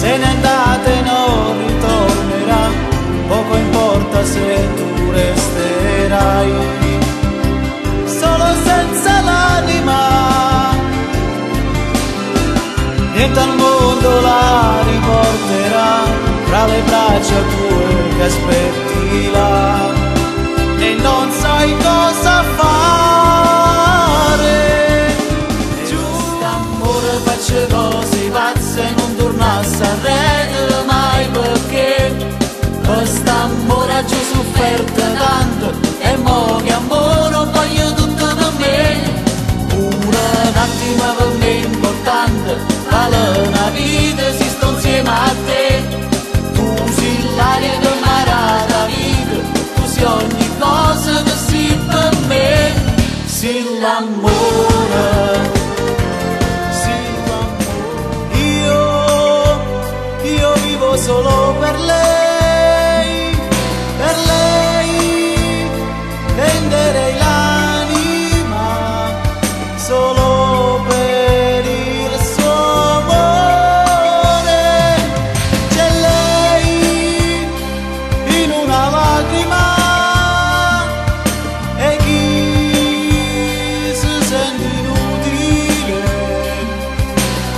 se n'è andata e non ritornerà, poco importa se tu resterai solo senza l'anima, niente al mondo la riporterà tra le braccia tue che aspetti là e non sai cosa fare. Giusto amore faccio cose pazze, non tornasse a redere mai, perché quest'amore ha già sofferto tanto e mo che amore voglio tutto per me. Pure un attimo per me è importante, vale una vita si sto insieme a te. Tu sei l'aria del mare da vita, tu sei ogni cosa che sei per me. Sei l'amore, io vivo solo per lei, venderei l'anima solo per il suo amore. C'è lei in una lacrima e chi si sente inutile,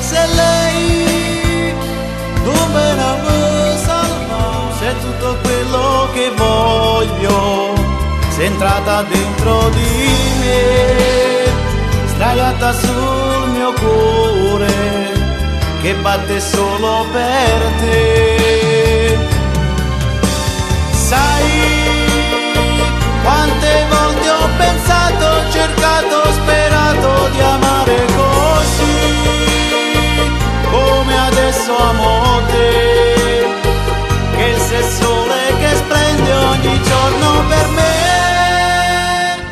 se lei come non mi salva, se tutto quello che voglio sei entrata dentro di me, sdraiata sul mio cuore che batte solo per te. Sai quante volte ho pensato, cercato, sperato di amare così come adesso amo te, che il sole che splende ogni giorno per me.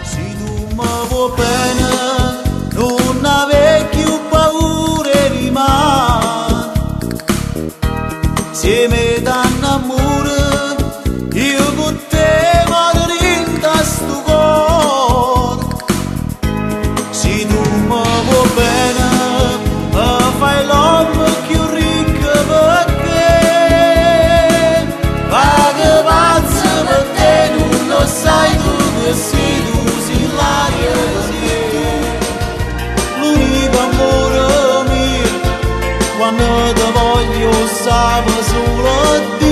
Se tu mi vuoi bene non avevi più paura di me, se mi danno amore io con te vado in questo cuore. Se tu mi vuoi bene fai l'uomo più ricco perché paga pazzo per te, non lo sai tu che sei, tu sei l'aria di l'unico amore mio, quando ti voglio sapevo solo Dio.